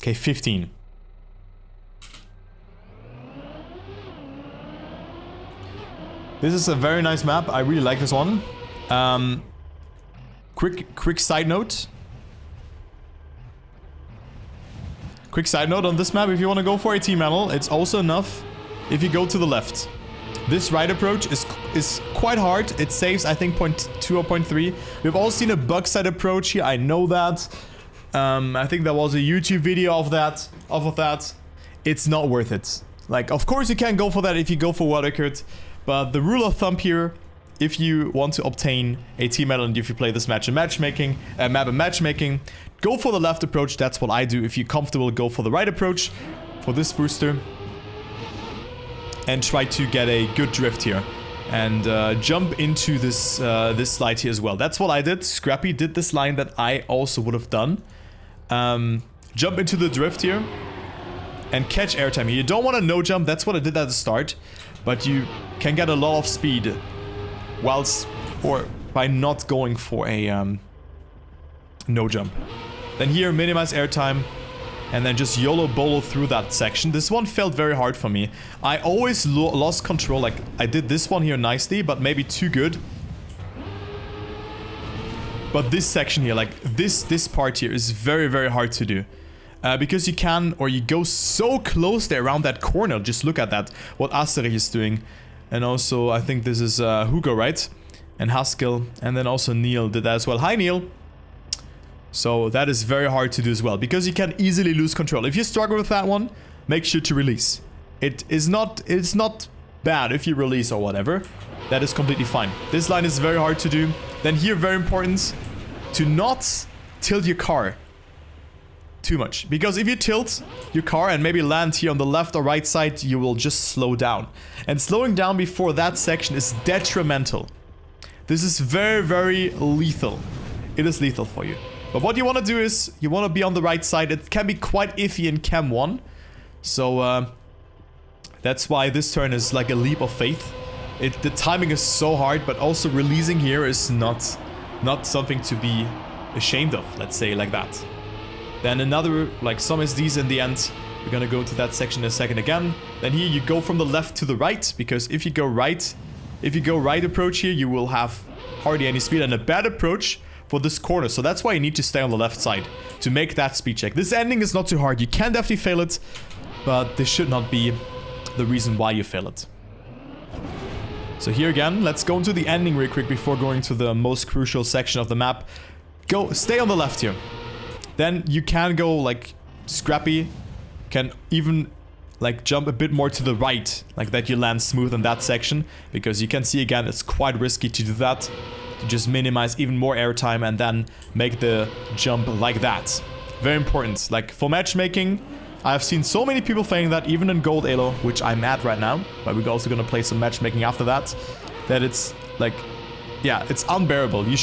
Okay, 15. This is a very nice map. I really like this one. Quick side note. Quick side note on this map, if you want to go for a team medal, it's also enough if you go to the left. This right approach is quite hard. It saves, I think, 0.2 or 0.3. We've all seen a bug side approach here. I know that. I think there was a YouTube video of that. It's not worth it. Like, of course you can go for that if you go for world record. But the rule of thumb here, if you want to obtain a team medal and if you play this map in matchmaking, go for the left approach. That's what I do. If you're comfortable, go for the right approach for this booster. And try to get a good drift here. And jump into this this slide here as well. That's what I did. Scrappy did this line that I also would have done. Jump into the drift here. And catch airtime here. You don't want to no jump. That's what I did at the start. But you can get a lot of speed whilst or by not going for a no jump. Then here, minimize airtime. And then just YOLO bolo through that section. This one felt very hard for me. I always lost control. Like, I did this one here nicely, but maybe too good. But this section here, like this part here is very, very hard to do. Because you can, or you go so close there around that corner. Just look at that, what Asterich is doing. And also, I think this is Hugo, right? And Haskell. And then also Neil did that as well. Hi, Neil. So that is very hard to do as well, because you can easily lose control. If you struggle with that one, make sure to release. It's not bad if you release or whatever. That is completely fine. This line is very hard to do. Then here, very important, to not tilt your car too much. Because if you tilt your car and maybe land here on the left or right side, you will just slow down. And slowing down before that section is detrimental. This is very, very lethal. It is lethal for you. But what you want to do is, you want to be on the right side. It can be quite iffy in Chem 1. So, that's why this turn is like a leap of faith. The timing is so hard, but also releasing here is not something to be ashamed of, let's say like that. Then another, like some SDs in the end. We're going to go to that section in a second again. Then here you go from the left to the right, because if you go right approach here, you will have hardly any speed, and a bad approach for this corner. So that's why you need to stay on the left side to make that speed check. This ending is not too hard. You can definitely fail it, but this should not be the reason why you fail it. So here again, let's go into the ending real quick before going to the most crucial section of the map. Stay on the left here. Then you can go like Scrappy, can even like jump a bit more to the right, like that you land smooth in that section, because you can see again, it's quite risky to do that. To just minimize even more airtime and then make the jump like that. Very important. Like for matchmaking, I've seen so many people failing that, even in Gold Elo, which I'm at right now, but we're also gonna play some matchmaking after that. That it's like, yeah, it's unbearable. This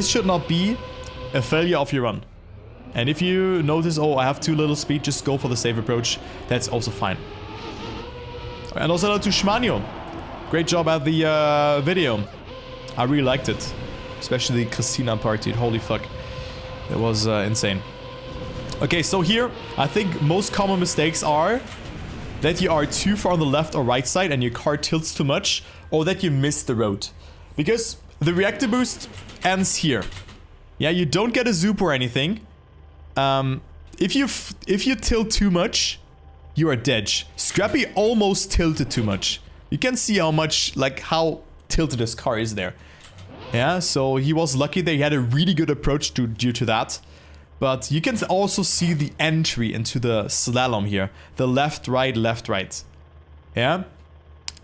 should not be a failure of your run. And if you notice, oh, I have too little speed, just go for the safe approach. That's also fine. And also hello to Shmanio. Great job at the video. I really liked it. Especially the Christina part, dude. Holy fuck. It was insane. Okay, so here, I think most common mistakes are that you are too far on the left or right side and your car tilts too much, or that you miss the road. Because the reactor boost ends here. Yeah, you don't get a zoop or anything. If you tilt too much, you are dead. Scrappy almost tilted too much. You can see how much, like how tilted his car is there. Yeah, so he was lucky that he had a really good approach due to that. But you can also see the entry into the slalom here. The left, right, left, right. Yeah?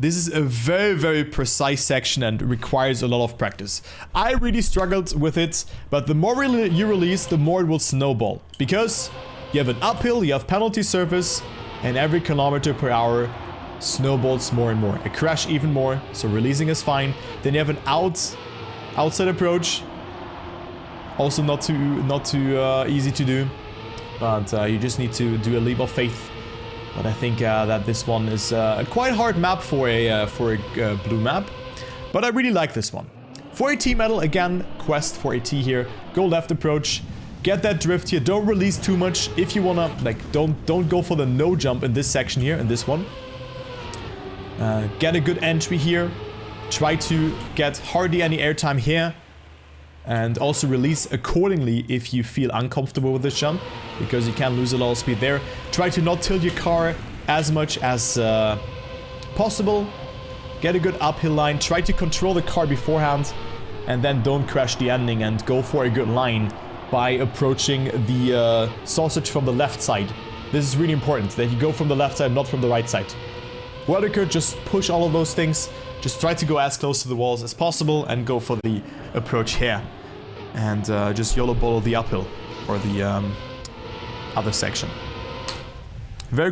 This is a very, very precise section and requires a lot of practice. I really struggled with it, but the more you release, the more it will snowball. Because you have an uphill, you have penalty surface, and every kilometer per hour snowballs more and more. A crash even more, so releasing is fine. Then you have an outside approach, also not too easy to do, but you just need to do a leap of faith. But I think that this one is a quite hard map for a blue map, but I really like this one. For a T medal, again, quest for a T here. Go left approach. Get that drift here. Don't release too much. If you wanna, like, don't go for the no jump in this section here, in this one. Get a good entry here. Try to get hardly any airtime here. And also release accordingly if you feel uncomfortable with this jump, because you can lose a lot of speed there. Try to not tilt your car as much as possible. Get a good uphill line. Try to control the car beforehand. And then don't crash the ending and go for a good line by approaching the sausage from the left side. This is really important, that you go from the left side, not from the right side. Whittaker, just push all of those things. Just try to go as close to the walls as possible and go for the approach here. And just YOLO bolo the uphill, or the other section. Very